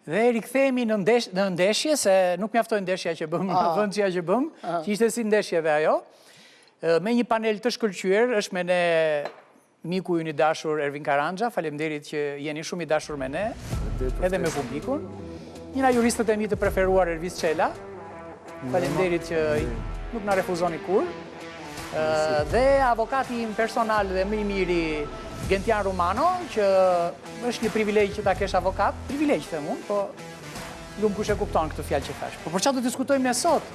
Dhe rikthehemi në ndeshje, se nuk mjaftoi ndeshja që bëm, vëndësja që bëm, që ishte si ndeshjeve ajo. Me një panel të shkëlqyer, është me ne miku ju një dashur Ervin Karanja, faleminderit që jeni shumë i dashur me ne, edhe me publikun. Njëra juristët e mi të preferuar Ervis Çela, faleminderit që nuk na refuzoni kur. Dhe avokati im personal dhe më i miri Gentian Rumano, që është një privilegj që ta kesh avokat, privilegj them unë, po lumë kush e kupton këtë fjalë që thash. Po për çfarë do diskutojmë ne sot?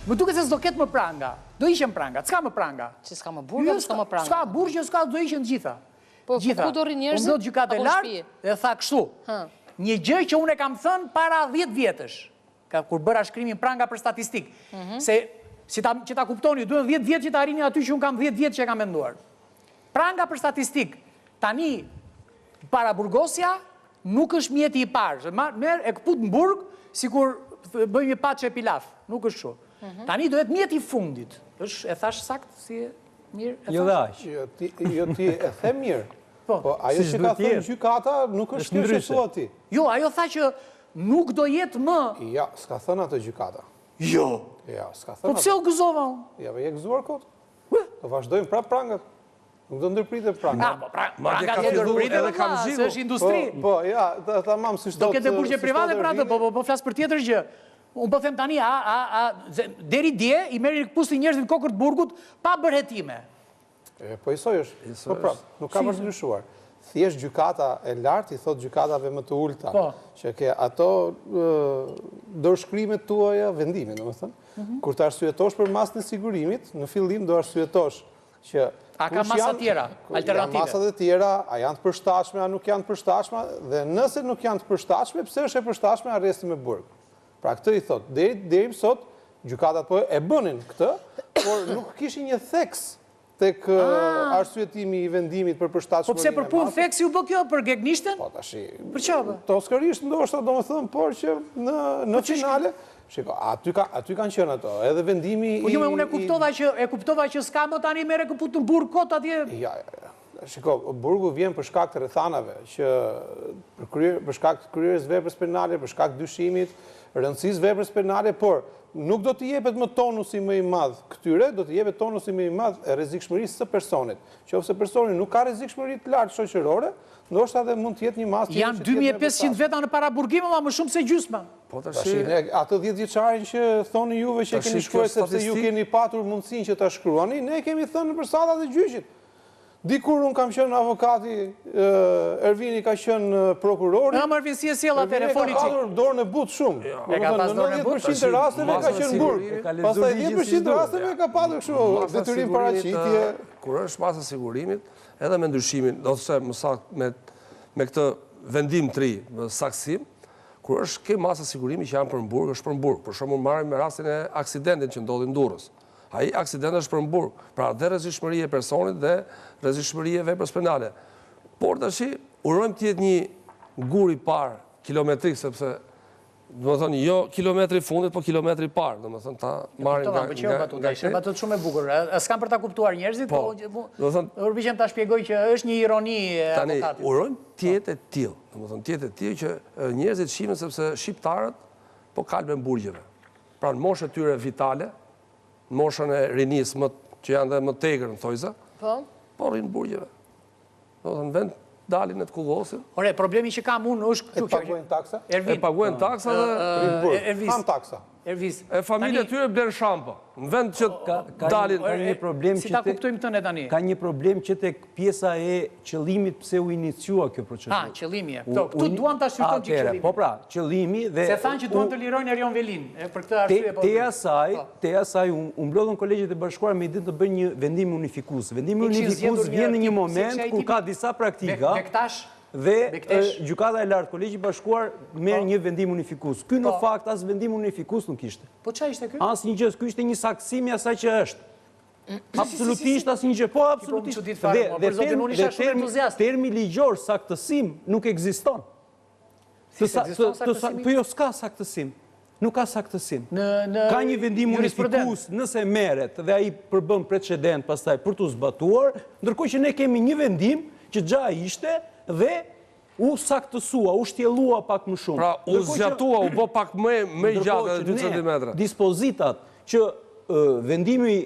Më duket se s'do ketë më pranga. Do ishen pranga. S'ka më pranga. Që s'ka më burgë, s'ka më pranga. S'ka burgë, s'ka do ishen gjitha. Po ku do rrin njerëzit? Unë do gjykatë e lartë dhe tha kështu. Një gjë që unë e kam thënë para 10 vjetësh, kur bëra shkrimin pranga për statistik. Se që ta kuptoni, duhen 10 vjetë që ta arrini aty që unë kam 10 vjetë që e kam menduar. Pranga për statistik, tani para burgosja nuk është mjeti i parë. Merë e këput në burg, si kur bëjmë një patë që e pilaf. Nuk është shu. Tani do jetë mjeti i fundit. E thash sakt, si e mirë? Jo dhe aq. Jo ti e the mirë. Po ajo që ka thënë gjykata nuk është kjo që thua ti. Jo, ajo tha që nuk do jetë më. Ja, s'ka thënë atë gjykata. Jo. Ja, s'ka thënë Po atë. pse u gëzova unë? Ja, me je gëzuar kot. Do vazhdojmë prap prangat. Nuk do ndërpritet prangat. Prangat e ndërpritet edhe kam zhvillu. Se është industri. Po, ja, tamam si do ketë burgje private pra atë, po flas për tjetër gjë. Unë po them tani, deri dje i merri rikpusti njerëzit kokër të burgut pa bërhetime. Po isoj është. Po prap, nuk ka për të ndryshuar. Thjesht gjykata e lartë i thot gjykatave më të ulta, që ke ato dorëshkrimet tuaja vendimin, domethënë. Kur të arsyetosh për masën e sigurimit, në fillim do arsyetosh që a ka masa tjera, alternative? Masat e tjera, a janë të përshtatshme, a nuk janë të përshtatshme, dhe nëse nuk janë të përshtatshme, pse është e përshtatshme arresti me burg? Pra këtë i thot, deri sot, gjykatat po e bënin këtë, por nuk kishin një theks tek arsyetimi i vendimit për përshtatshmërinë. Po pse për punë theksi u bë kjo për gegnishtën? Po tash. Për çfarë? Toskërisht ndoshta domethënë, por që në finale, shiko, aty kanë qenë ato, edhe vendimi i... Po jo, unë e kuptova që s'ka më tani mere këput në burg kot atje. Ja. Shiko, burgu vjen për shkak të rrethanave, që për shkak të kryerjes veprës penale, për shkak të dyshimit, rëndësisë veprës penale, por nuk do të jepet më tonusi më i madh këtyre, do të jepet tonusi më i madh e rrezikshmërisë së personit. Qofse personi nuk ka rrezikshmëri të lartë shoqërore, ndoshta edhe mund të jetë një masë. Janë 2500 veta në para burgime, më shumë se gjysma. Po tash, atë 10 vjeçarin që thoni juve që keni shkruar sepse ju keni patur mundësinë që ta shkruani, ne kemi thënë për sallat e gjyqit. Dikur unë kam qenë avokati, Ervini ka qenë prokurori. Në Ervin si e sjell atëre foli çik. Ervini ka patur dorën e butë shumë. E ka pas dorën e butë. 90% të rasteve ka qenë burg. Pastaj 10% të rasteve ka patur kështu detyrim paraqitje. Kur është masa sigurimit, edhe me ndryshimin, do të them më saktë me këtë vendim të ri, me saksim, kur është ke masa sigurimi që janë për në burg, është për në burg. Për shembull marrim me rastin e aksidentit që ndodhi në Durrës. Ai aksident është për në burg, pra dhe rrezikshmëria e personit dhe rrezikshmëria e veprës penale. Por tash urojmë të jetë një gur i parë kilometrik, sepse domethënë jo kilometri i fundit, po kilometri i parë, domethënë ta marrim nga ishte batut shumë e bukur. S'kam për ta kuptuar njerëzit, po domethënë urbiqem ta shpjegoj që është një ironi e avokatit. Tani urojmë të jetë e tillë, domethënë të jetë e tillë që njerëzit shihen sepse shqiptarët po kalben burgjeve. Pra në moshën e tyre vitale, në moshën e rinisë që janë dhe më tegër në thojza, po rrinë burgjeve. Do të në vend dalin e të kullosin. Ore, problemi që kam unë është... E paguajnë taksa? E paguajnë taksa dhe... Kam taksa. Ervis. E familje tyre blen shampa. Në vend që dalin... Ka një problem si ta kuptojmë të ne tani? Ka një problem që tek pjesa e qëllimit pse u iniciua kjo procedurë. Qëllimi e. Këtu duan të shqyrton që qëllimi. Po pra, qëllimi dhe... Se thanë që duan të lirojnë Erion Velin. Për këtë arsye... Te asaj, u mblodhën kolegjet e bashkuara me idin të bëjnë një vendim unifikus. Vendimi unifikus vjen në një moment kur ka disa praktika... Dhe gjykata e lartë, kolegji bashkuar merr një vendim unifikus. Ky në fakt as vendim unifikus nuk ishte. Po çfarë ishte ky? Asnjë gjë, ky ishte një saksim i asaj që është. Absolutisht asnjë gjë, po absolutisht. Dhe termi ligjor saktësim nuk ekziston. Po jo s'ka saktësim. Nuk ka saktësim. Ka një vendim unifikus nëse merret dhe ai përbën precedent pastaj për t'u zbatuar, ndërkohë që ne kemi një vendim që xha ishte dhe u saktësua, u shtjellua pak më shumë. Pra, u zgjatua, u bë pak më gjatë 2 cm. Dispozitat që vendimi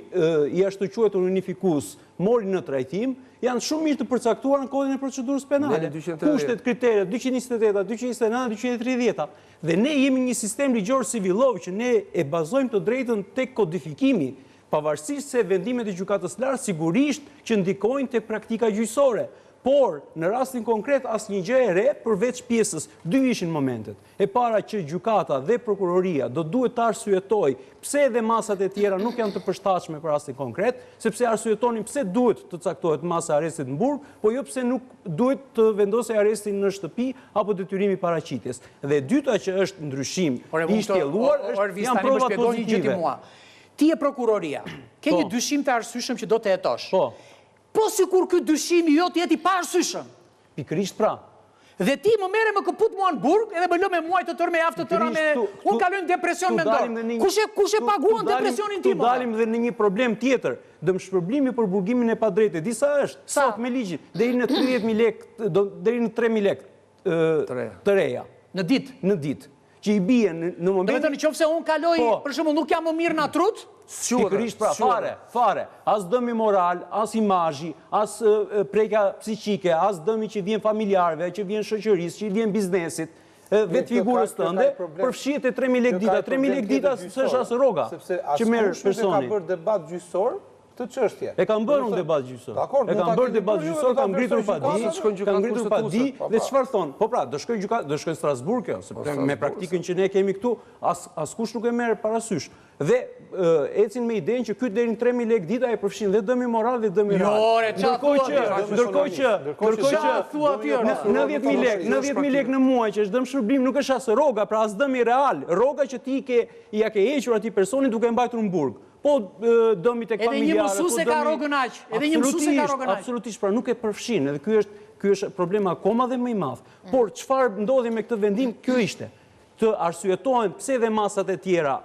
i ashtu quajtur unifikues mori në trajtim, janë shumë mirë të përcaktuar në kodin e procedurës penale. Kushtet, kriteret, 228, 229, 230. Dhe ne jemi një sistem ligjor civillor që ne e bazojmë të drejtën tek kodifikimi, pavarësisht se vendimet e gjykatës lartë sigurisht që ndikojnë tek praktika gjyqësore. Por, në rastin konkret, asnjë gjë e re përveç pjesës, 2 ishin momentet. E para që gjykata dhe prokuroria do duhet të arsyetoj pse edhe masat e tjera nuk janë të përshtatshme për rastin konkret, sepse arsyetonin pse duhet të caktohet masa e arrestit në burg, po jo pse nuk duhet të vendosej arrestin në shtëpi apo detyrimi paraqitjes. Dhe dyta që është ndryshim i shtjelluar janë provat pozitive. Ti e prokuroria, ke një dyshim të arsyeshëm që do të hetosh. Po sikur ky dyshim i jot jeti pa arsyeshëm. Pikërisht pra. Dhe ti më merre më këput mua në burg, edhe më lë me muaj të tërë me javë të tëra me unë kaloj në depresion mendor. Kush e paguan depresionin tim? Tu dalim dhe në një problem tjetër. Dëmshpërblimi për burgimin e padrejtë. Disa është sot me ligjin deri në 30.000 lekë, deri në 3.000 lekë të reja. Në ditë. Në ditë. Që i bie në momentin. Do të thonë nëse unë kaloj, për shembull, nuk jam më mirë në trut, pikërisht pra, fare. As dëmi moral, as imazhi, as prekja psiqike, as dëmi që vjen familjarëve, që vjen shoqërisë, që vjen biznesit, vetë figurës tënde, përfshihet e 3.000 lekë dita. 3.000 lekë dita s'është as rroga që merr personi. Ka bërë debat gjyqësor të çështje. E kam bërë unë debat gjyqësor. E kam bërë debat gjyqësor, kam ngritur pa di, dhe çfarë thon? Po pra, do shkoj në Strasburg kjo, sepse me praktikën që ne kemi këtu, askush nuk e merr parasysh. Dhe ecin me idenë që ky deri në 3.000 lekë dita e përfshin dhe dëmi moral dhe dëmi real. Ndërkohë që 90.000 lekë në muaj që është dëm shërbim nuk është as rroga, pra as dëmi real. Rroga që ti ja ke hequr atij personi duke mbajtur në burg. Po dëmi tek familjarë. Edhe një mësues ka rrogën aq. Absolutisht, pra nuk e përfshin. Edhe ky është problem akoma dhe më i madh. Por çfarë ndodhi me këtë vendim? Kjo ishte të arsyetohen pse dhe masat e tjera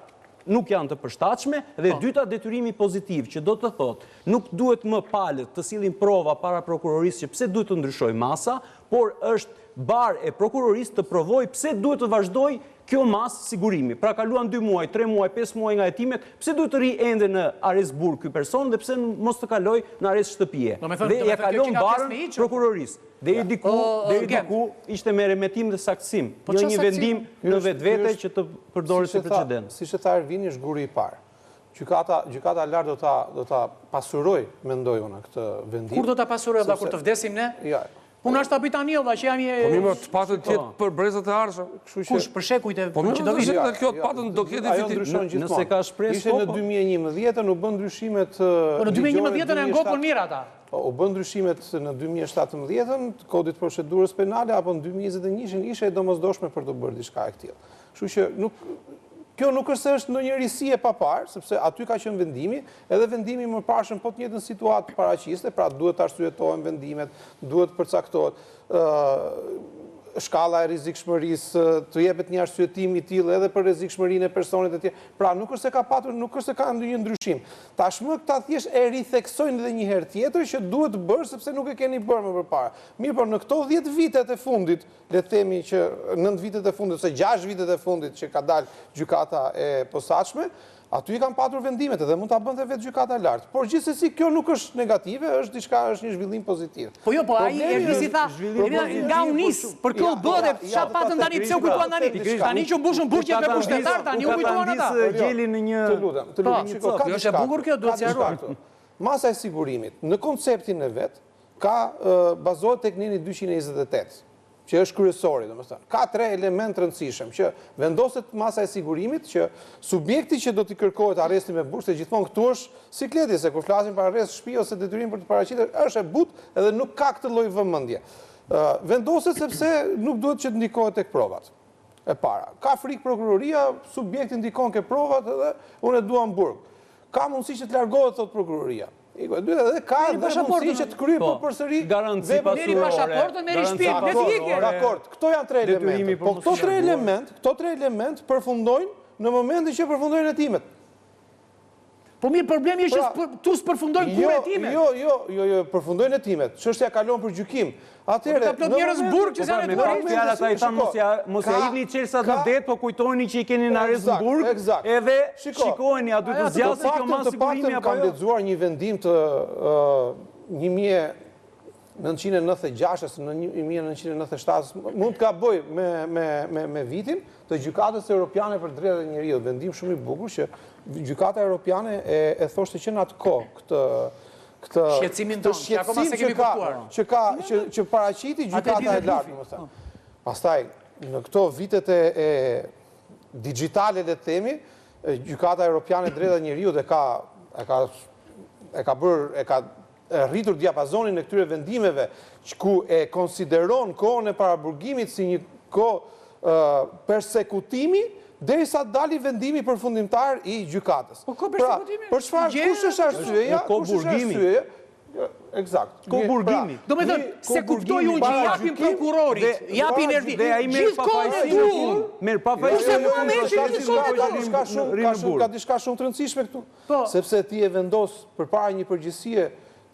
nuk janë të përshtatshme, dhe dyta detyrimi pozitiv, që do të thotë nuk duhet më palët të sillin prova para prokurorisë që pse duhet të ndryshoj masa, por është barë e prokurorisë të provoj pse duhet të vazhdoj kjo masë sigurimi. Pra kaluan 2 muaj, 3 muaj, 5 muaj nga hetimet, pse duhet të ri ende në arrest burg ky person dhe pse mos të kaloj në arrest shtëpie. Dhe ja kalon barën prokurorisë. Deri diku ishte me remetim dhe saktësim, jo një vendim në vetvete që të përdoret si precedent. Siç e tha Ervini, është guri i parë. Gjykata lart do ta pasuroj, mendoj unë, këtë vendim. Kur do ta pasuroj valla, kur të vdesim ne? Ja. Unë është kapitani valla, që jam një. Po mirë, të patën tjetë për brezat e ardhshëm. Kush për shekujt e që do vijë. Po kjo të patën do ketë fitim. Nëse ka shpresë. Ishte në 2011 u bën ndryshimet. Po në 2011 e ngopën mirë ata. U bën ndryshimet në 2017 kodit procedurës penale, apo në 2021 ishte e domosdoshme për të bërë diçka e tillë. Kështu që kjo nuk është se është ndonjë risi e papar, sepse aty ka qenë vendimi, edhe vendimi më parshëm po të njëjtën situatë paraqiste, pra duhet të arsyetohen vendimet, duhet përcaktohet shkalla e rrezikshmërisë, të jepet një arsyetim i tillë edhe për rrezikshmërinë e personit e tjerë. Pra nuk është se ka patur, nuk është se ka ndonjë ndryshim. Tashmë këta thjesht e ritheksojnë edhe një herë tjetër që duhet bërë sepse nuk e keni bërë më përpara. Mirë, por në këto 10 vitet e fundit, le të themi që 9 vitet e fundit ose 6 vitet e fundit që ka dalë gjykata e posaçme, aty i kanë patur vendimet edhe mund ta bënte vetë gjykata lart. Por gjithsesi kjo nuk është negative, është një zhvillim pozitiv. Po jo, po ai Ervisi tha, nga unis, për kjo bëhet çfarë patën tani pse u kujtuan tani? Tani që mbushën burgjet me pushtetar, tani u kujtuan ata. Gjelin në një të lutem. Jo, është e bukur kjo, duhet të sqarohet. Masa e sigurimit në konceptin e vet ka bazohet tek neni 228. Që është kryesori, domethënë. Ka 3 elementë rëndësishëm, që vendoset masa e sigurimit, që subjekti që do t'i kërkohet arresti me burg, se gjithmonë këtu është sikleti, se kur flasim për arrest shtëpi ose detyrim për të paraqitur, është e butë edhe nuk ka këtë lloj vëmendje. Vendoset sepse nuk duhet që të ndikohet tek provat. E para, ka frikë prokuroria, subjekti ndikon ke provat edhe unë e dua në burg. Ka mundësi që të largohet, thot prokuroria. Edhe ka dhe mundësi që të kryej përsëri garanci pasurore. Merri pasaportën, merri shtëpi, le të ikë. Dakor, këto janë 3 elemente. Po këto 3 element përfundojnë në momentin që përfundojnë hetimet. Po mirë, problemi është që tu s'përfundojnë kurë e timet. Jo, përfundojnë e timet. Çështja kalon për gjykim. Atëherë, plot njerëz burg që janë në burg. Fjala ata i thanë mos ja hidhni Çelsa në det, po kujtojeni që i keni në arrest në burg. Edhe shikojeni a duhet të zgjasë kjo mas sigurimi apo jo. Kam lexuar një vendim të 1996 në 1997, mund të ka bëj me vitin të gjykatës europiane për drejtat e njerëzit. Vendim shumë i bukur që gjykata europiane e thoshte që në atë kohë këtë shqetësimin tonë, që akoma se kemi kuptuar. Që paraqiti gjykata e lartë, domethënë. Pastaj në këto vitet e digjitale le të themi, gjykata europiane e drejtat e njerëzit e ka rritur diapazonin e këtyre vendimeve ku e konsideron kohën e paraburgimit si një kohë persekutimi derisa dali vendimi përfundimtar i gjykatës. Po kohë persekutimi? Për çfarë? Kush është arsyeja? Kohë burgimi. Eksakt. Kohë burgimi. Do me thënë, se kuptoj unë që japin prokurorit, japin Ervin. Gjithë kohën e duhur. Merë pa fajsim. Ka diçka shumë të rëndësishme këtu. Sepse ti e vendos përpara një përgjegjësie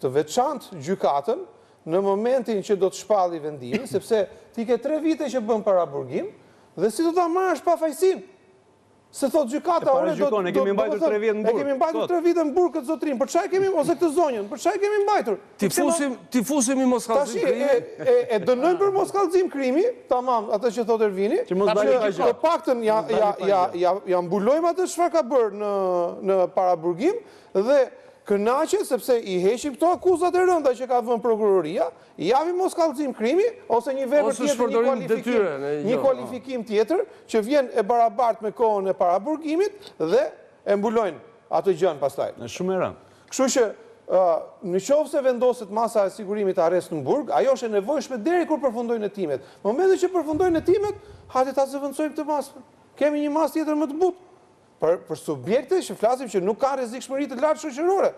të veçantë gjykatën në momentin që do të shpalli vendimin, sepse ti ke 3 vite që bën paraburgim dhe si do ta marrësh pa fajsim. Se thot gjykata, e kemi mbajtur 3 vite në burg. E kemi mbajtur 3 vite në burg këtë zotrim. Për çfarë kemi ose këtë zonjën? Për çfarë kemi mbajtur? Ti fusim i mos kallëzim krimi. E dënojmë për mos kallëzim krimi, tamam, atë që thot Ervini. Të paktën ja mbulojmë atë çfarë ka bërë në paraburgim dhe kënaqet sepse i heqim këto akuzat e rënda që ka vënë prokuroria, i japim mos kallëzim krimi ose një vepër tjetër, një kualifikim tjetër që vjen e barabartë me kohën e paraburgimit dhe e mbulojnë atë gjën pastaj. Është shumë e rëndë. Kështu që në qoftë se vendoset masa e sigurimit arrest në burg, ajo është e nevojshme deri kur përfundojnë hetimet. Në momentin që përfundojnë hetimet, hajde ta zëvendësojmë këtë masë. Kemi një masë tjetër më të butë. Për subjekte që flasim që nuk ka rrezikshmëri të lartë shoqërore.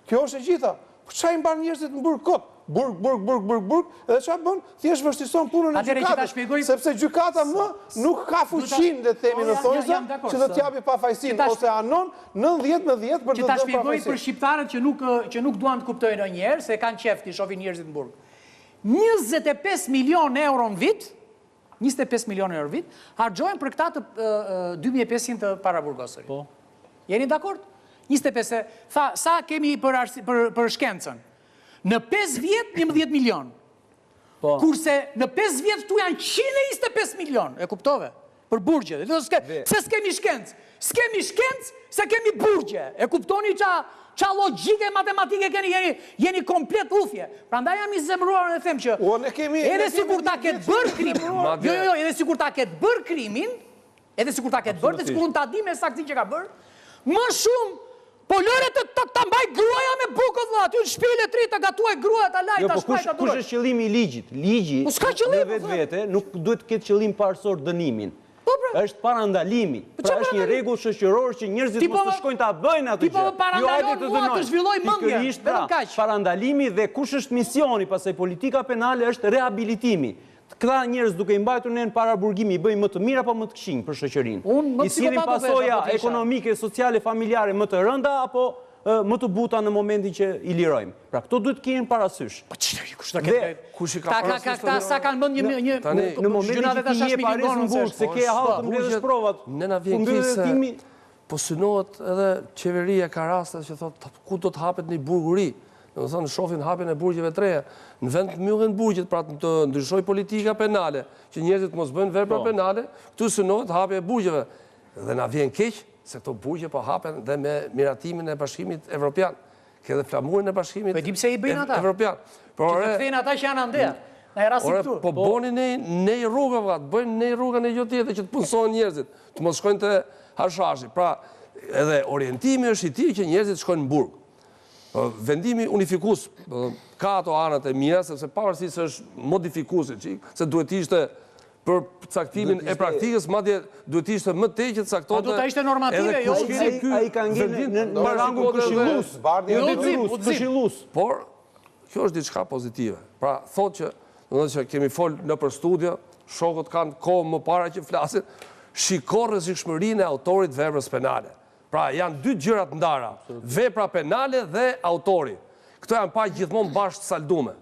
Kjo është e gjitha. Po çfarë i mban njerëzit në burg kot? Burg, edhe çfarë bën? Thjesht vështirëson punën e gjykatës. Sepse gjykata më nuk ka fuqinë, le të themi në thonjza, që të t'japi pafajësinë ose anon 90-10 për të dhënë pafajësinë. Që ta shpjegoj për shqiptarët që nuk duan të kuptojnë ndonjëherë se kanë qejf të shohin njerëzit në burg. 25 milionë euro në vit 25 milionë euro vit, hargjojnë për këta të 2500 të paraburgosërit. Jeni dakord? 25, sa kemi për shkencën? Në 5 vjet, 11 milion. Kurse në 5 vjet tu janë 125 milion, e kuptove? Për burgje. Se s'kemi shkencë. S'kemi shkencë, se kemi burgje. E kuptoni qa logjike matematike jeni komplet ufje. Pra nda jam i zemruar në them që edhe sikur ta ketë bërë krimin, edhe sikur ta ketë bërë krimin, edhe sikur ta ketë bërë, dhe sikur unë ta di me saktësi që ka bërë, më shumë, po lëre të mbaj gruaja me bukët dhe aty në shpile 3 të gatuaj gruaja të lajt, të shpaj të duroj. Kush është qëllimi i ligjit? Ligji në vetë vete nuk duhet të ketë qëllim parsor dënimin. Është parandalimi. Pra është një rregull shoqëror që njerëzit mos të shkojnë ta bëjnë atë gjë. Ti po parandalon mua të zhvilloj mendje. Vetëm kaq. Parandalimi dhe kush është misioni, pastaj politika penale është rehabilitimi. Këta njerëz duke i mbajtur në paraburgimi i bëjnë më të mirë apo më të këqij për shoqërinë? I sillin pasoja ekonomike, sociale, familjare më të rënda apo më të buta në momentin që i lirojmë. Pra këto duhet të kemi parasysh. Sa kanë bënë një në momentin që ti je Paris në burg, se ke hallë të mbledhësh provat. Ne na vjen keq se po synohet edhe qeveria ka raste që thotë ku do të hapet një burguri. Do të thonë shohin hapjen e burgjeve të reja. Në vend të mbyllen burgjet pra të ndryshoj politika penale, që njerëzit mos bëjnë vepra penale, këtu synohet hapja e burgjeve. Dhe na vjen keq se këto burgje po hapen dhe me miratimin e Bashkimit Evropian. Ke dhe flamurin e Bashkimit Evropian. Që të kthejnë ata që janë andeja. Në e rasti këtu. Po boni nej rruga, bëjnë nej rruga në gjotë tjetër që të punësojnë njerëzit, të mos shkojnë të hashashi. Pra, edhe orientimi është i tillë që njerëzit shkojnë në burg. Vendimi unifikus ka ato anët e mira, sepse pavarësisht është modifikuesi, se duhet ishte për caktimin e praktikës, madje duhet ishte më tej që caktonte. Po do ta ishte normative, jo ai ka ngjenë në rangun këshillus. Por kjo është diçka pozitive. Pra thotë që kemi fol nëpër studio, shokët kanë kohë më para që flasin, shiko rrezikshmërinë e autorit veprës penale. Pra, janë dy gjërat ndara, vepra penale dhe autori. Këto janë pa gjithmonë bashkë saldume.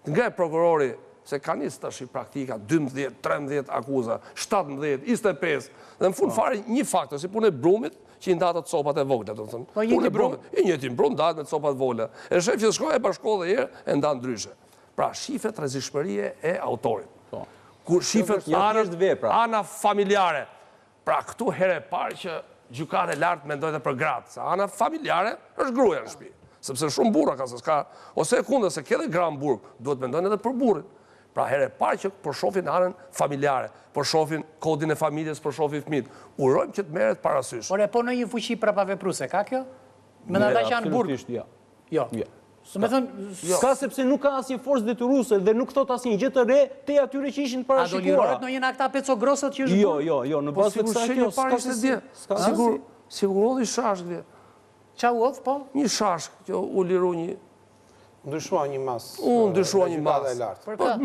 Nga prokurori, se ka njësë tash i praktika, 12, 13 akuza, 17, 25, dhe në fund fare një faktor, si punë e brumit, që i ndatë të copat e vogla, të thënë. Punë e brumit, i njëti brum, ndatë me copat vogla. E shef që shkoj e bashkohë dhe herë, e ndatë ndryshe. Pra, shifet rrezikshmërie e autorit. Kur shifet ana familjare. Pra, këtu here parë që gjykata e lartë mendojnë për gratë, se ana familjare është gruaja në shtëpi. Sepse shumë burra ka se s'ka, ose e kundër se ke dhe gra në burg, duhet mendojnë edhe për burrin. Pra, here parë që përshofin anën familjare, përshofin kodin e familjes, përshofin fëmijët. Urojmë që të merret parasysh. Por e po në një fuqi prapavepruse, ka kjo? Me në ata që janë burg? Jo. Me thënë, s'ka sepse nuk ka asnjë forcë detyruese dhe nuk thot asnjë gjë të re te atyre që ishin parashikuara. A do lirohet në një nga këta pecogrosët që është burg? Jo, në bazë të kësaj kjo sigurodhi shashk dhe. Qa u odhë, po? Një shashk që u liru një... Ndryshua një mas. Unë ndryshua një mas. Për ka?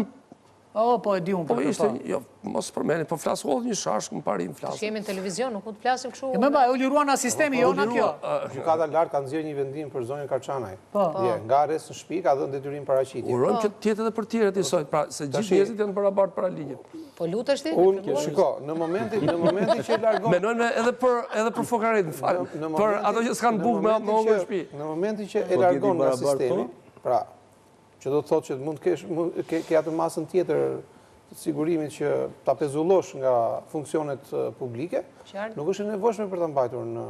O, po e di unë për këto. Jo, mos përmeni, po flasë hodhë një shashk, më parim flasë. Shkemi në televizion, nuk mund të flasim këshu. Me ba, u liruan nga sistemi, jo nga kjo. Gjykata e lartë ka nxjerrë një vendim për zonën Karçanaj. Nga arrest në shtëpi ka dhënë detyrim paraqitje. Urojmë që tjetë edhe për tjerët i sojtë, pra se gjithë njerëzit janë barabartë para ligjit. Po lutesh ti? Shiko, në momentin që e largon... Menojnë edhe për fokarit, në falë, për ato që s'kanë bukë me ongë në shtëpi. Në momentin që e largon nga sistemi, pra, që do të thotë që mund ke atë masën tjetër të sigurimit që ta pezullosh nga funksionet publike, nuk është e nevojshme për ta mbajtur në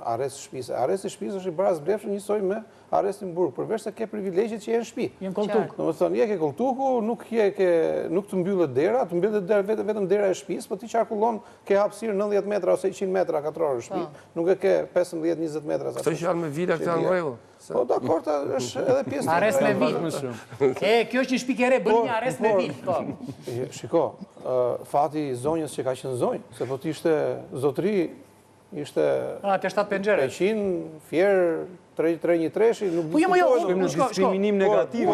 arrest shtëpisë. Arresti shtëpisë është i barazblefshëm njësoj me arrestin në burg, përveç se ke privilegjet që je në shtëpi. Jenë koltuk. Domethënë, je ke koltuku, nuk të mbyllet dera, të mbyllet vetëm dera e shtëpisë, po ti qarkullon ke hapësirë 90 metra ose 100 metra katror në shtëpi, nuk e ke 15-20 metra. Këto që janë me vila, këto janë në rregull. Po, dakor, është edhe pjesë të... Arrest me vilë. Kjo është një shtëpi kere, bën një arrest me vilë. Shiko, fati zonjës që ka qenë zonjë, se po t'ishte zotri, ishte... Të 7 penxhere. 300, fjerë, 313, nuk diskutojnë... Në diskriminim negativ,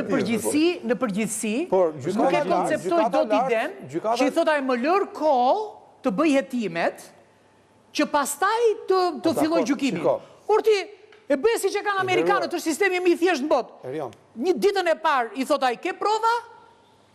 pozitiv. Në përgjithsi, nuk e konceptoj do t'i den, që i thot ai më lërë kohë të bëj hetimet, që pastaj të filloj gjykimin. Por ti, e bëj si që kanë Amerikanët, është sistemi më i thjeshtë në botë. Një ditën e parë, i thot ai, ke prova?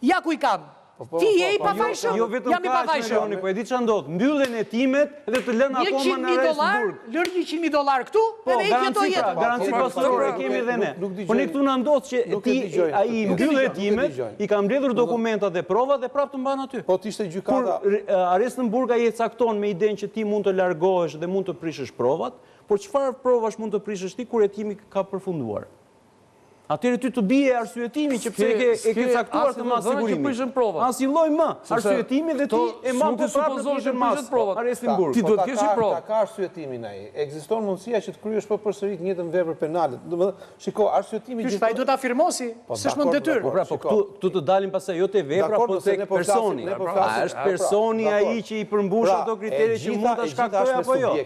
Ja ku i kam. Ti je i pafajshëm, jam i pafajshëm. Po e di që ndodhë, mbyllen hetimet dhe të lënë akoma në arrest në burg. Lërë $100,000 këtu, edhe i kjeto jetën. Garanci pastorë kemi dhe ne. Po ne këtu në ndodhë që ti, a i mbyllë hetimet, i ka mbledhur dokumentat dhe provat dhe prap të mbanë aty. Po t'ishte gjykata... Kur arrest në burg a je cakton me idenë që ti mund të largohesh dhe mund të prishësh provat, por çfarë provash mund të prishësh ti kur hetimi ka përfunduar? Atëherë ty të bie arsyetimi që pse e ke caktuar të mas sigurimit. Asnjë lloj më. Arsyetimi dhe ti e mban të supozosh që mas arrestin burg. Ti duhet të kesh provë. Ka arsyetimin ai. Ekziston mundësia që të kryesh përsërit njëjtën vepër penale. Domethënë, shiko, arsyetimi gjithmonë ai duhet ta afirmosi, s'është më detyrë. Po këtu të dalim pastaj jo te vepra, po tek personi. A është personi ai që i përmbush ato kriteret që mund ta shkaktojë apo jo?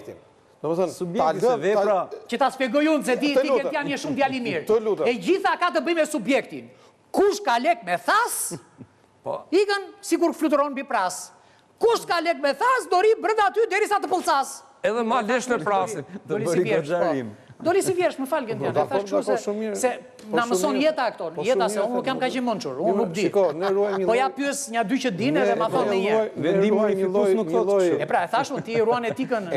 Subjekti se vepra... Që ta spjegoj unë, se ti këtë janë një shumë djali mirë. E gjitha ka të bëjmë me subjektin. Kush ka lek me thas, ikën si kur fluturon bi pras. Kush ka lek me thas, dori brënda aty derisa të pëlcas. Edhe ma lesh në prasin. Doli si vjesh, Doli si vjesh, më falë këtë janë. Thash kështu se na mëson jeta këto. Jeta se unë nuk jam ka që mënqur. Unë nuk di. Po ja pyes një dy që dinë edhe ma thonë një. Vendimi unifikus nuk thotë kështu. E pra, e thashun, ti ruan etikën...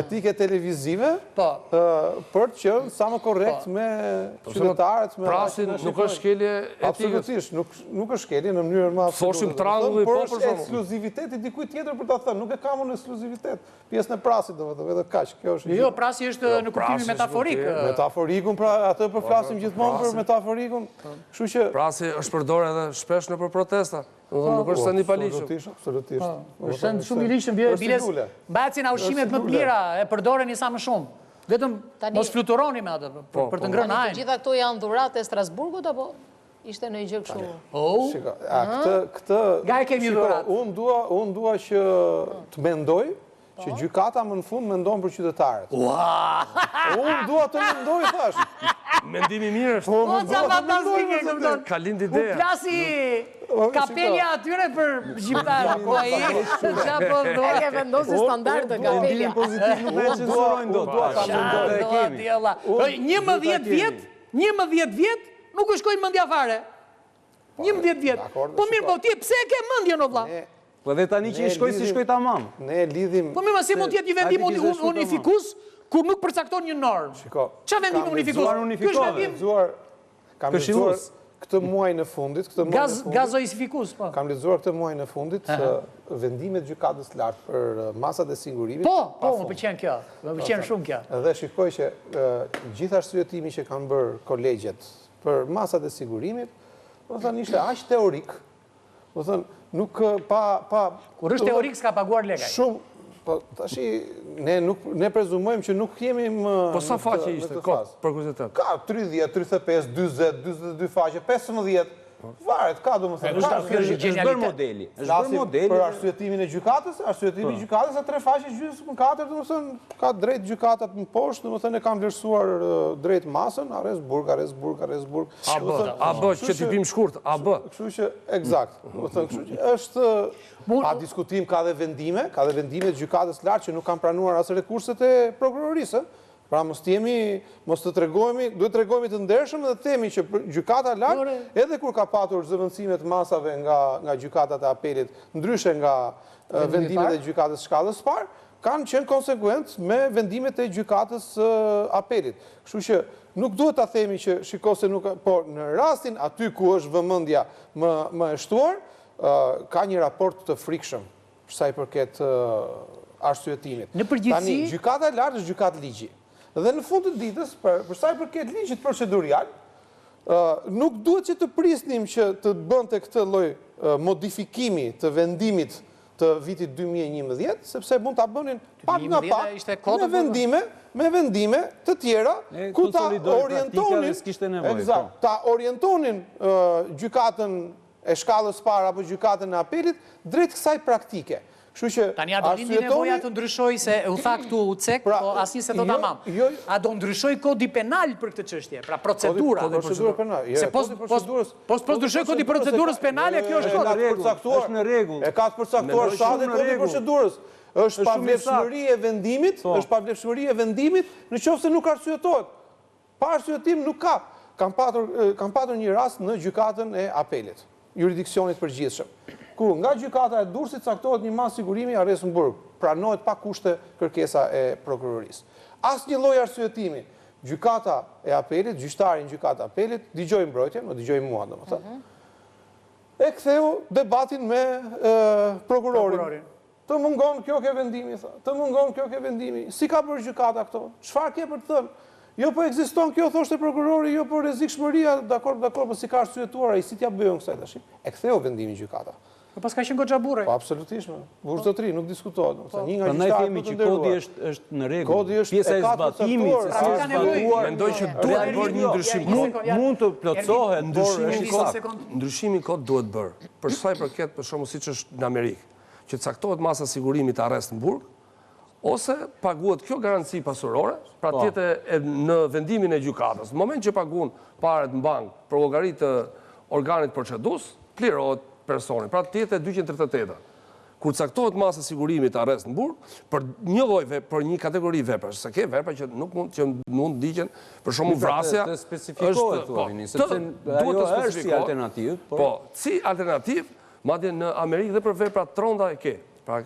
Etike televizive, për të qenë sa më korrekt me qytetarët, me... Prasin nuk është shkelje etikës. Absolutisht, nuk është shkelje në mënyrë më absolute. Thoshim trangull i po për shumë. Ekskluziviteti dikuj tjetër për ta thënë, nuk e kam unë ekskluzivitet. Pjesën e prasit, vetëm kaq, kjo është... Jo, prasi është në kuptimin metaforik. Metaforikun, pra atë për flasim gjithmonë për metaforikun. Kështu që... Prasi është përdorë edhe shpesh në për protesta. Nuk është se një palishëm. Absolutisht. është shumë i lishëm, biles, mbacin aushimet më të mira, e përdore një sa më shumë. Vetëm mos fluturoni me atë, për të ngrënë ajnë. Gjitha këto janë dhuratë e Strasburgut, apo ishte në i gjë kështu? Këtë... Ga e kemi dhurat. Unë dua që të mendoj që gjykata më në fund mendon për qytetarët. Unë dua të mendoj, thash. Mendimi mirë është. Po, qa fantastike, këpëton. Ka lind ideja. Plasi kapelja atyre për gjimtarë. Po, qa po dhua. E ke vendosi standard të kapelja. Mendimin pozitiv nuk e censurojnë do të. 11 vjet, nuk u shkojnë mendja fare. 11 vjet. Po mirë, po ti pse e ke mendje në vlla? Po dhe tani që i shkoj si shkoj tamam. Ne lidhim... Po mirë, si mund t'jetë një vendim unifikus, kur nuk përcakton një normë? Qa vendim unifikus? Kam lexuar këtë muaj në fundit... Gazoisifikus, po. Kam lexuar këtë muaj në fundit vendimet gjykatës lartë për masat e sigurimit. Po, më pëlqen kjo. Më pëlqen shumë kjo. Dhe shikoj që gjithë arsyetimi që kanë bërë kolegjet për masat e sigurimit, do thënë ishte aq teorik, do thënë nuk pa... Kur është teorik s'ka paguar lekaj. Shumë, po tashi ne prezumojmë që nuk jemi më... Po sa faqe ishte, për kuriozitet? Ka 30, 35, 40, 42 faqe, 15... Varet, ka do më thënë. është bërë modeli. Për arsyetimin e gjykatës, arsyetimi i gjykatës e 3 faqe gjysmë në 4, do më thënë, ka drejt gjykatat në poshtë, do më thënë e kanë vlerësuar drejt masën, Aresburg. AB, që t'i bim shkurt, AB. Kështu që, egzakt, do më thënë, kështu që është... Pa diskutim ka dhe vendime të gjykatës lartë që nuk kanë pranuar asë rekurset e prokurorisë. Pra mos të tregojmë, duhet tregojmë të ndershëm dhe themi që gjykata lartë, edhe kur ka patur zëvendësime të masave nga gjykatat e apelit, ndryshe nga vendimet e gjykatës shkallës parë, kanë qenë konsekuent me vendimet e gjykatës apelit. Kështu që nuk duhet ta themi që shiko se nuk, por në rastin aty ku është vëmendja më e shtuar, ka një raport të frikshëm sa i përket arsyetimit. Në përgjithësi, tani gjykata e lartë është gjykatë ligji. Dhe në fund të ditës, për sa i përket ligjit procedurial, nuk duhet që të prisnim që të bënte këtë lloj modifikimi të vendimit të vitit 2011, sepse mund ta bënin pak nga pak me vendime të tjera ku ta orientonin gjykatën e shkallës parë apo gjykatën e apelit drejt kësaj praktike. Tani a do lindi nevoja të ndryshoj se u tha këtu u cek, po asnjë se do tamam. A do ndryshoj kodi penal për këtë çështje, pra procedura. Se po ndryshoj kodi procedurës penale, kjo është në rregull. E ka të përcaktuar shade kodi procedurës. Është pavlefshmëri e vendimit, në qoftë se nuk arsyetohet. Pa arsyetim nuk ka. Kam patur një rast në gjykatën e apelit, jurisdiksionit përgjithshëm. Ku nga gjykata e Durrësit caktohet një masë sigurimi Aresburg, pranohet pa kushte kërkesa e prokurorisë. Asnjë lloj arsyetimi, gjykata e apelit, gjyqtarin gjykata e apelit, dëgjoi mbrojtjen, më dëgjoi mua domethënë. E ktheu debatin me prokurorin. Të mungon kjo ke vendimi, tha. Të mungon kjo ke vendimi. Si ka bërë gjykata këto? Çfarë ke për të thënë? Jo po ekziston kjo, thoshte prokurori, jo po rrezikshmëria, dakor, po si ka arsyetuar ai, si t'ja bëjon kësaj tash? E ktheu vendimin gjykata. Po pas ka qenë goxha burre. Po absolutisht, burrë zotëri, nuk diskutohet. Prandaj themi që kodi është në rregull. Pjesa e zbatimit, se si është zbatuar. Mendoj që duhet bërë një ndryshim. Mund të plotësohet, ndryshimi kod duhet bërë. Për sa i përket për shembull siç është në Amerikë, që caktohet masa sigurimit të Aresburg, ose paguhet kjo garanci pasurore, pra tjetë në vendimin e gjykatës. Në moment që paguhen paret në bankë për llogari të organit procedues, klirohet personi, pra tjetë 238. Kur caktohet masa sigurimit të Aresburg, për një lloj për një kategori veprash, se ke vepra që nuk mund digjen, për shembull vrasja, të specifikohet thuani, sepse ajo është si alternativë, po, si alternativë, madje në Amerikë dhe për vepra tronda e ke. Pra,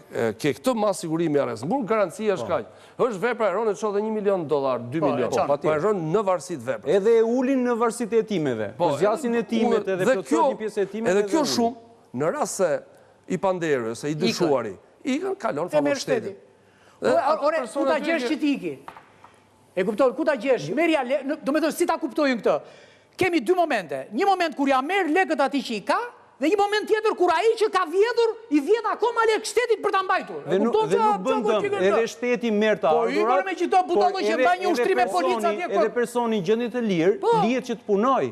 ke këtë masë sigurimi Aresburg, garancia është kaq. Është vepra e ronë të çon $1 milion, $2 milion. Po e ronë në varësi të veprës. Edhe e ulin në varësitë e hetimeve. Po zgjasin hetimet edhe plotësohet një pjesë e hetimeve. Edhe kjo shumë, në rast se i panderës, se i dëshuari, ikën kalon favor shtetit. Ore, ku ta gjesh që ti iki? E kupton, ku ta gjesh? Merja, do me thënë, si ta kuptojnë këtë? Kemi 2 momente. Një moment kur ja merr lekët atij që i ka, Dhe një moment tjetër, kur ai që ka vjedhur, i vjedh akoma lek shtetit për ta mbajtur. Dhe nuk bën dëm, edhe shteti merr të ardhurat. Po, i bërë me që to budallë që mbaj një ushtrim me policë atje. Edhe personi gjendje të lirë, lihet që të punoj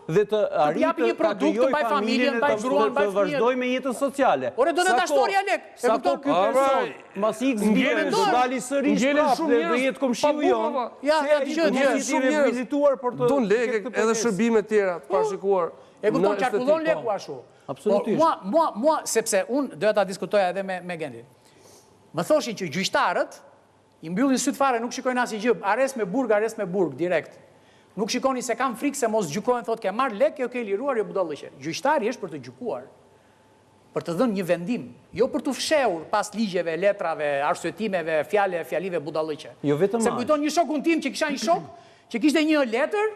dhe të arritë ta krijojë familjen, të vazhdojë me jetën sociale. Ore do të ta shtorja lek. Sa ko ky person, mas i zgjidhet, do dali sërish prapë dhe do jetë komshiu jon. Ja, dëgjoj, vizituar për të don lekë edhe shërbime të tjera të parashikuar. E kupton qarkullon leku ashtu. Absolutisht. Mua, sepse unë doja ta diskutoja edhe me Gendin. Më thoshin që gjyqtarët i mbyllin syt fare, nuk shikojnë asnjë gjë, arrest me burg, direkt. Nuk shikoni se kam frikë se mos gjykojnë, thotë ke marr lek, jo ke liruar, jo budallëqe. Gjyqtari është për të gjykuar, për të dhënë një vendim, jo për të fshehur pas ligjeve, letrave, arsyetimeve, fjalive budallëqe. Jo vetëm. Se kujton një shokun tim që kisha një shok, që kishte një letër,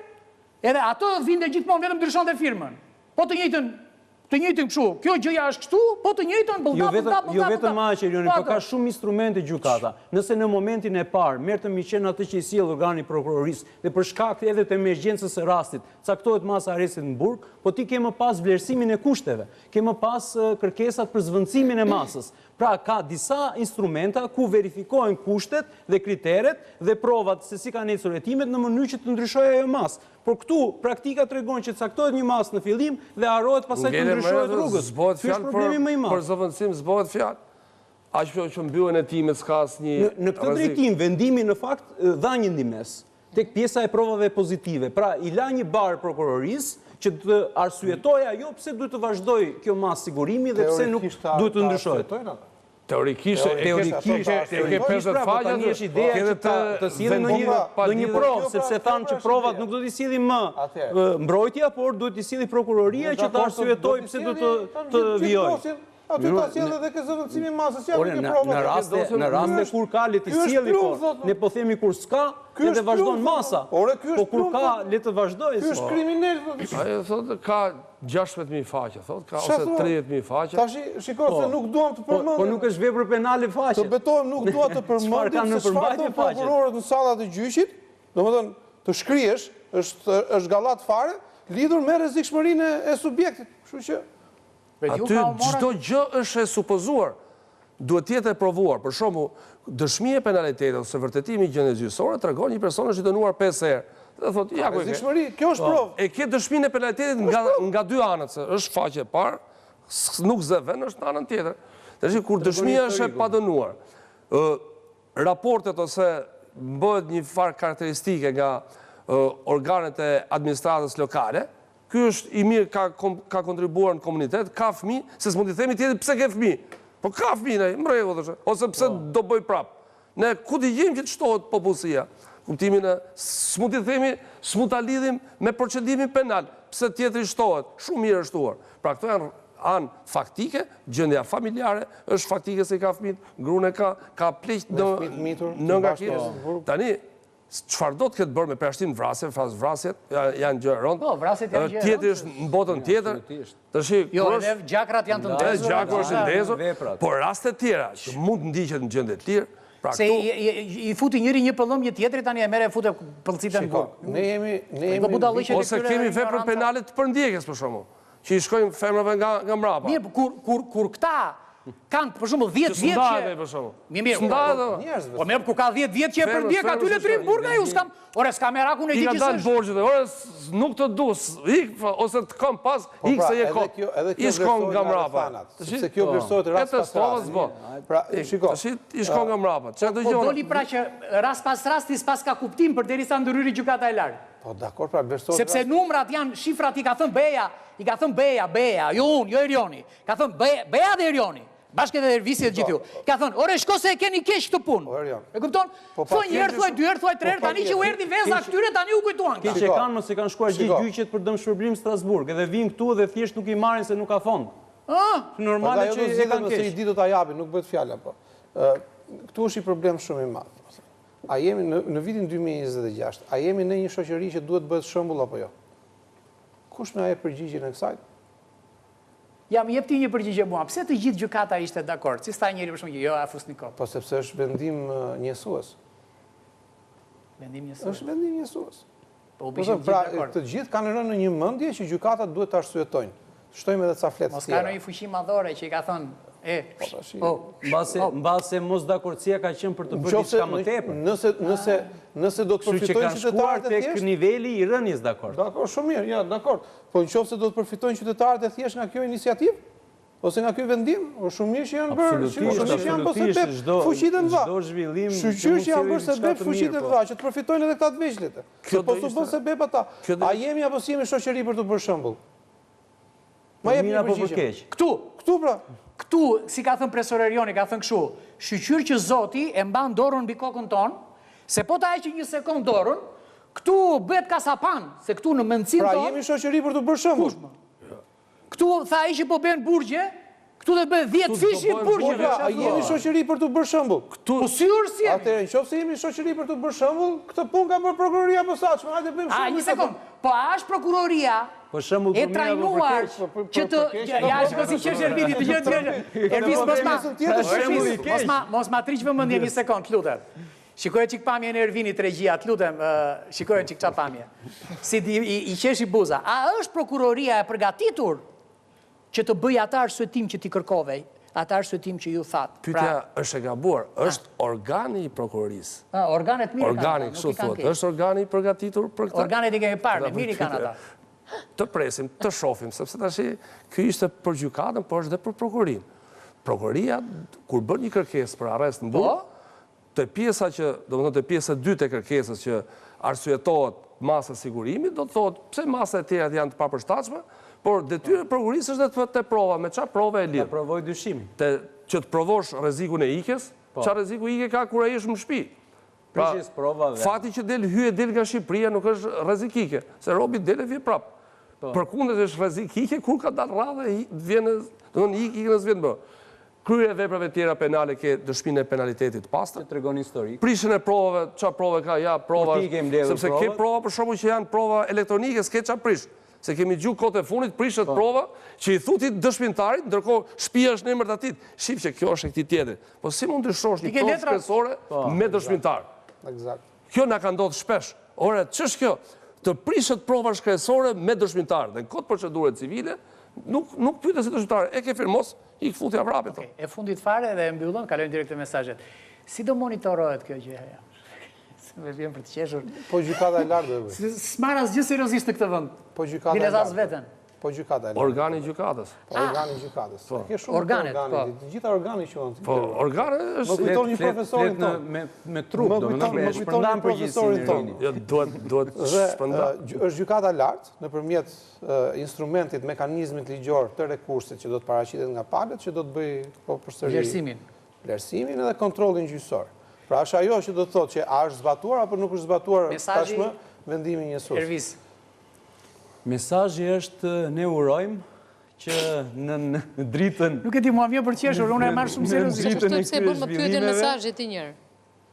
edhe ato vinte gjithmonë vetëm ndryshonte firmën. Po të njëjtën kështu. Kjo gjëja është kështu, po të njëjtën bëllta. Jo vetëm aq, Erioni, por ka shumë instrumente gjykata. Nëse në momentin e parë merr të miqen atë që i sjell organi prokurorisë dhe për shkak edhe të emergjencës së rastit, caktohet masa arrestit në burg, po ti ke më pas vlerësimin e kushteve, ke më pas kërkesat për zvendësimin e masës. Pra ka disa instrumenta ku verifikohen kushtet dhe kriteret dhe provat se si kanë ecur hetimet në mënyrë që të ndryshojë ajo masë. Por këtu praktika tregon që caktohet një masë në fillim dhe harohet pastaj të ndryshohet rrugës. Ky është problemi më i madh. Për zëvendësim zbohet fjalë. Aq që mbyllen hetimet s'ka asnjë. Në këtë drejtim vendimi në fakt dha një ndihmës tek pjesa e provave pozitive. Pra i la një bar prokurorisë që të arsyetoja jo pse duhet të vazhdoj kjo masë sigurimi dhe pse nuk duhet të ndryshohet. Teorikisht e ke 50 faqe, tani është ideja që të sillim në një provë, sepse thanë që provat nuk do t'i sillim më mbrojtja, por duhet t'i silli prokuroria që të arsyetojë pse do të vijojë. Aty ta sjellë edhe ke zëvendësimi masës, ja ke provat. Në raste kur ka le të sjelli, po ne po themi kur s'ka, edhe vazhdon masa. Po kur ka le të vazhdojë. Ky është kriminal. Ajo thotë ka 16.000 faqe, thotë ka ose 30.000 faqe. Tash shikoj se nuk duam të përmendim. Po nuk është vepër penale faqe. Të betohem nuk dua të përmendim se çfarë do prokurorët në sallat e gjyqit, domethënë të shkrihesh është gallat fare lidhur me rrezikshmërinë e subjektit. Kështu që aty çdo gjë është e supozuar, duhet të jetë e provuar. Për shembull, dëshmia e penalitetit ose vërtetimi i gjendjes gjyqësore tregon një person është i dënuar 5 herë. Dhe thotë, ja ku e ke. Kjo është provë. E ke dëshminë e penalitetit nga dy anët, se është faqe e parë, nuk zë vend, është në anën tjetër. Tash kur dëshmia është e padënuar, raportet ose bëhet një farë karakteristike nga organet e administratës lokale. Ky është i mirë, ka kontribuar në komunitet, ka fëmijë, se s'mund t'i themi tjetër pse ke fëmijë. Po ka fëmijë, më rregull është, ose pse do bëj prap. Ne ku di gjejmë që të shtohet popullsia? Kuptimin e s'mund t'i themi, s'mund ta lidhim me procedimin penal, pse tjetri shtohet, shumë mirë është shtuar. Pra këto janë anë faktike, gjendja familjare është faktike se ka fëmijë, gruan e ka pleq në nga kjo. Tani çfarë do të ketë bërë me përjashtim vrasje, vrasjet janë gjë rënd. Po, vrasjet janë gjë. Tjetri është në botën tjetër. Jo, edhe gjakrat janë të ndezur. Gjakrat është ndezur, por raste tjera që mund të ndiqet në gjendje të tillë. Se i futi njëri një pëllëm, një tjetri tani e merre e futet pëllëcitën në burg. Ne jemi ose kemi veprën penale të përndjekjes për shkakun, që i shkojnë femrave nga mbrapa. Mirë, kur këta kanë për shembull 10 vjet që Po më ku ka 10 vjet që e përdjek aty le trim burga ju s'kam. Ore s'ka merakun e di që s'është. Borxhet, ore nuk të du, ik ose të kam pas, ik se je kot. I shkon nga mbrapa. Sepse kjo vlerësohet rast pas rasti. Pra, shiko. I shkon nga mbrapa. Çfarë do gjë? Po doli pra që rast pas rasti s'pas ka kuptim përderisa ndryri gjykata e lartë. Po dakor, pra vlerësohet. Sepse numrat janë, shifrat i ka thënë Beja, jo unë, jo Erioni. Ka thënë Beja dhe Erioni. Bashkë edhe Ervisi dhe gjithë ju. Ka thënë, ore shko se e keni keq të punë. E kupton? Thuaj një herë, thuaj 2 herë, thuaj 3 herë, tani që u erdhi veza këtyre, tani u kujtuan. Keq e kanë mëse kanë shkuar gjithë gjyqet për dëmshpërblim në Strasburg, edhe vinë këtu dhe thjesht nuk i marrin se nuk ka fond. Normale që e kanë keq. Se i di do ta japin, nuk bëhet fjala po. Këtu është i problem shumë i madh. A jemi në vitin 2026, a jemi në një shoqëri që duhet bëhet shembull apo jo? Kush më jep përgjigjen e kësaj? Ja, më jep ti një përgjigje mua. Pse të gjithë gjykata ishte dakord? Si sta njëri për shkak jo Afusnikov. Po sepse është vendim njësues. Vendim njësues. Është vendim njësues. Po u bishim gjithë dakord. Të gjithë kanë rënë në një mendje që gjykata duhet të arsyetojnë. shtojmë edhe ca fletë Mos ka në i fuqi madhore që i ka thënë, Mbase mos dakordësia ka qenë për të bërë diçka më tepër. Nëse do të përfitojnë qytetarët e thjeshtë... tek niveli i rënies dakord. Dakord, shumë mirë, ja, dakord. Po nëse do të përfitojnë qytetarët e thjeshtë nga kjo iniciativë, ose nga ky vendim, shumë mirë që janë bërë, shumë mirë që janë bërë sebeb fuqitë në dha. Shqyqyr që janë bërë sebeb fuqitë në dha, që të përfitojnë edhe këta të veçlit. Po su bën sebeb ata. A jemi apo si jemi shoqëri për të bërë shembull? Ma jep një përgjigje. Këtu pra. Këtu, si ka thënë profesor Erioni, ka thënë kështu, shqyqyr që Zoti e mban dorën mbi kokën tonë, se po ta heqë një sekond dorën, këtu bëhet kasapan, se këtu në mendsinë tonë. Pra jemi shoqëri për të bërë shembull. Këtu tha ai që po bën burgje, këtu do bëhet 10 fishi burgjeve. A jemi shoqëri për të bërë shembull? Po sigurt si jemi. Atëherë, nëse jemi shoqëri për të bërë shembull, këtë punë ka bërë prokuroria e posaçme. Hajde bëjmë shembull. A një sekond. Po a është prokuroria? Po shembull e trajnuar që të ja shikoj si qesh Erviti, dëgjoj Ervis mos ma triq vëmendje një sekond, lutem. Shikoj çik pamjen e Ervinit regjia, lutem, shikoj çik çfarë pamje. Si i qeshi buza. A është prokuroria e përgatitur që të bëj atë arsyetim që ti kërkove, atë arsyetim që ju thatë? Pyetja është e gabuar, është organi i prokurorisë. Organet mirë kanë. Organi, kështu thotë, është organi i përgatitur për këtë? Organet i kemi parë, mirë kanë ata. Të presim, të shofim, sepse tash ky ishte për gjykatën, por është dhe për prokurorinë. Prokuroria, kur bën një kërkesë për arrest në burg, te pjesa që, domethënë te pjesa e dytë e kërkesës që arsyetohet masa e sigurimit, do të thotë pse masa e tjera janë të papërshtatshme, por detyra e prokurorisë është dhe të prova, me çfarë prove e lidh. Ta provoj dyshimin. Që të provosh rrezikun e ikjes, çfarë rreziku ike ka kur ai është në shtëpi. Prishjes provave. Fati që del nga Shqipëria nuk është rrezik ike, se robi del e vjen prap. Përkundër është rrezik ike kur ka dalë radhë vjen, domethënë ikën as vjen më. Krye veprave tjera penale ke dëshminë e penalitetit pastër. Tregon historik. Prishjen e provave, çfarë prove ka? Ja, prova. Sepse ke prova për shkakun që janë prova elektronike, s'ke çfarë prish. Se kemi gjuhë kohë e fundit prishet prova që i thutit dëshmitarit, ndërkohë shtëpia është në emër të atit. Shif që kjo është e këtij tjetër. Po si mund ndryshosh një provë shkresore me dëshmitar? Eksakt. Kjo na ka ndodhur shpesh. Ore, ç'është kjo? Të prishet prova shkresore me dëshmitar. Dhe në kod procedure civile nuk pyetet si dëshmitar, e ke firmos, i futja vrapit. E fundit fare dhe e mbyllëm, kalojmë direkt te mesazhet. Si do monitorohet kjo gjë? Me vjen për të qeshur. Po gjykata e lartë do bëj. S'marr asgjë seriozisht në këtë vend. Po gjykata e lartë. Veten. Po gjykata e lartë. Organi i gjykatës. Po organi i gjykatës. Ke shumë organet, po. Të gjitha organi quhen. Po organi është Më kujton një profesorin tonë. Me trup, domethënë me shpërndan profesorin tonë. Jo, duhet shpërndan. Është gjykata e lartë nëpërmjet instrumentit, mekanizmit ligjor të rekursit që do të paraqitet nga palët, që do të bëj po përsëri vlerësimin edhe kontrollin gjyqësor. Pra është ajo që do të thotë që a është zbatuar apo nuk është zbatuar tashmë vendimi i njësoj. Ervis. Mesazhi është ne urojmë që në dritën... Nuk e di, mua vjen për qeshur, unë e marr shumë seriozisht. Pse bën më pyetjen mesazhit të njëherë?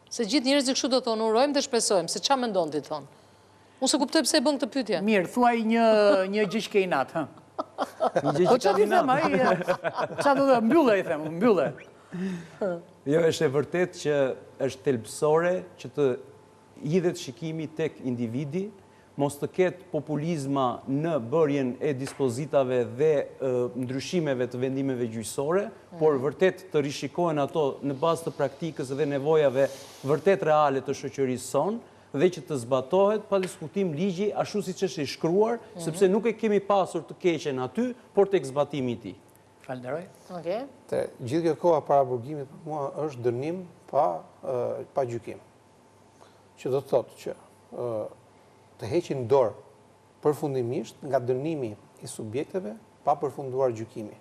Se gjithë njerëzit kështu do thonë, urojmë dhe shpresojmë, se çfarë mendon ti thon? Unë se kuptoj pse e bën këtë pyetje. Mirë, thuaj një gjë që ke i nat, hë. Po çfarë them ai? Çfarë do të mbyllë i them, mbyllë. Jo, është e vërtet që është thelbësore që të hidhet shikimi tek individi, mos të ketë populizma në bërjen e dispozitave dhe ndryshimeve të vendimeve gjyqësore, por vërtet të rishikohen ato në bazë të praktikës dhe nevojave vërtet reale të shoqërisë sonë, dhe që të zbatohet pa diskutim ligji ashtu siç është i shkruar, sepse nuk e kemi pasur të keqen aty, por tek zbatimi i tij. Falenderoj. Okej. Gjithë kjo koha para burgimit për mua është dënim pa gjykim. Që do të thotë që të heqin dorë përfundimisht nga dënimi i subjekteve pa përfunduar gjykimi.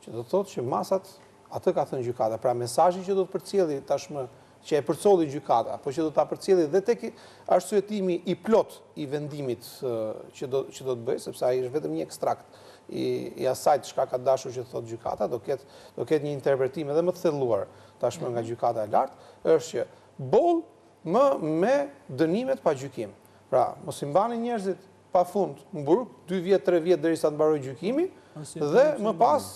Që do të thotë që masat, atë ka thënë gjykata, pra mesazhi që do të përcjelli tashmë, që e përcolli gjykata, po që do ta përcjelli dhe tek arsyetimi i plot i vendimit që do të bëj, sepse ai është vetëm një ekstrakt i asaj çka ka dashur që thotë gjykata, do ketë një interpretim edhe më të thelluar tashmë nga gjykata e lartë, është që boll më me dënimet pa gjykim. Pra, mos i mbani njerëzit pa fund në burg, 2 vjet, 3 vjet derisa të mbarojë gjykimi, dhe më pas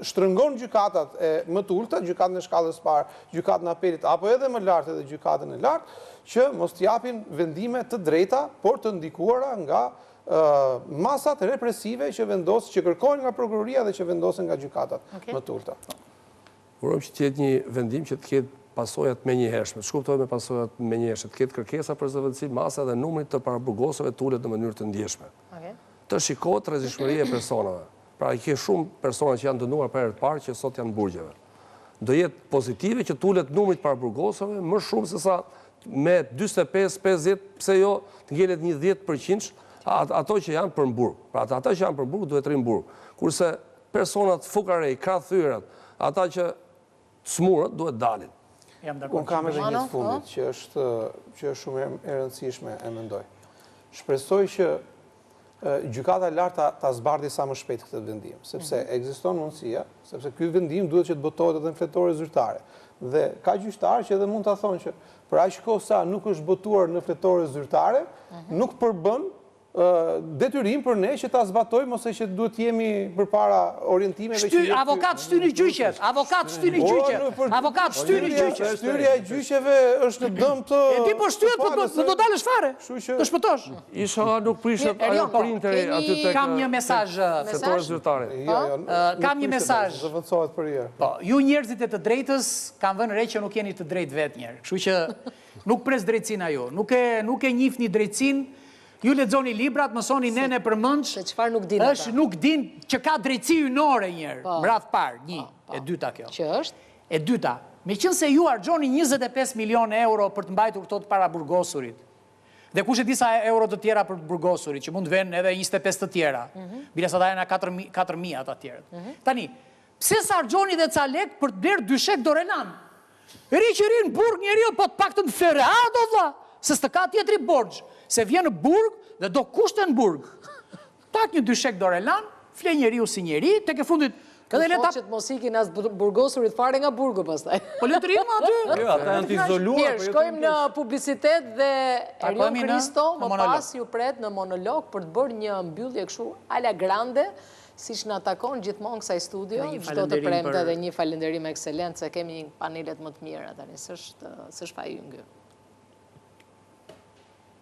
shtrëngon gjykatat e më të ulta, gjykatën e shkallës parë, gjykatën e apelit, apo edhe më lartë edhe gjykatën e lartë, që mos t'japin vendime të drejta, por të ndikuara nga masat represive që kërkojnë nga prokuroria dhe që vendosen nga gjykatat më të ulta. Urojmë që t'jetë një vendim që t'ketë pasojat me njëhershme. Shkuptoj me pasojat me njëhershme. T'ketë kërkesa për zëvendësi masa dhe numrit të paraburgosave t'ullet në mënyrë të ndjeshme. Të shikohet rrezikshmëria e personave. Pra, i ke shumë persona që janë dënuar për herë të parë që sot janë burgjeve. Do jetë pozitive që t'ullet numrit paraburgosave më shumë se sa me 25-50, pse jo të ngjelet një 10% ato që janë për mburg. Pra, ata që janë për mburg duhet rinë mburg. Kurse personat fukarej, krathyrat, ata që smurët duhet dalin. Unë kam edhe një të fundit, që është shumë e rëndësishme, e mendoj. Shpresoj që gjykata e lartë ta zbardhi sa më shpejt këtë vendim, sepse ekziston mundësia, sepse ky vendim duhet që të botohet edhe në fletore zyrtare. Dhe ka gjyqtarë që edhe mund ta thonë që për aq kohë sa nuk është botuar në fletore zyrtare, nuk përbën detyrim për ne që ta zbatojmë ose që duhet jemi përpara orientimeve që avokat shtyni gjyqet, avokat shtyni gjyqet, avokat shtyni gjyqet. Shtyrja e gjyqeve është në dëm të... E ti po shtyhet, po do dalësh fare, të shpëtosh. Isha nuk prishet ajo printeri aty tek... Kam një mesazh. Fletore zyrtare. Kam një mesazh. Zëvendësohet për herë. Po, ju njerëzit e të drejtës kanë vënë re që nuk jeni të drejtë vetë njerë. Kështu që nuk pres drejtësinë ajo, nuk e njihni drejtësinë. Ju lexoni librat, mësoni nene për mëndsh, se çfarë nuk din ata. Është nuk din që ka drejtësi ynore njerë, mradh parë, një, e dyta kjo. Që është? E dyta, me qënë se ju argjoni 25 milion euro për të mbajtur këto të para burgosurit, dhe kush e disa euro të tjera për të burgosurit, që mund të venë edhe 25 të tjera, bile sa dajena 4.000 ata tjera. Tani, pse sa argjoni dhe ca lek për të blerë dyshek Dorelan? Ri që rinë burg njeri, po të pak të në Ferrado, dha, se s'të ka tjetri borgjë. Se vjen në burg dhe do kushte në burg. Tak një dyshek Dorelan, fle njeriu si njeri, tek e fundit... Në që të mos ikin as burgosurit fare nga burgu pastaj. Po le të rinë aty. Ata janë të izoluar. Mirë, shkojmë në publicitet dhe Erion Kristo më pas ju pret në monolog për të bërë një mbyllje kështu ala grande, siç na takon gjithmonë kësaj studio, çdo të premte dhe një falënderim ekselent se kemi panelet më të mira tani, s'është faji yngë.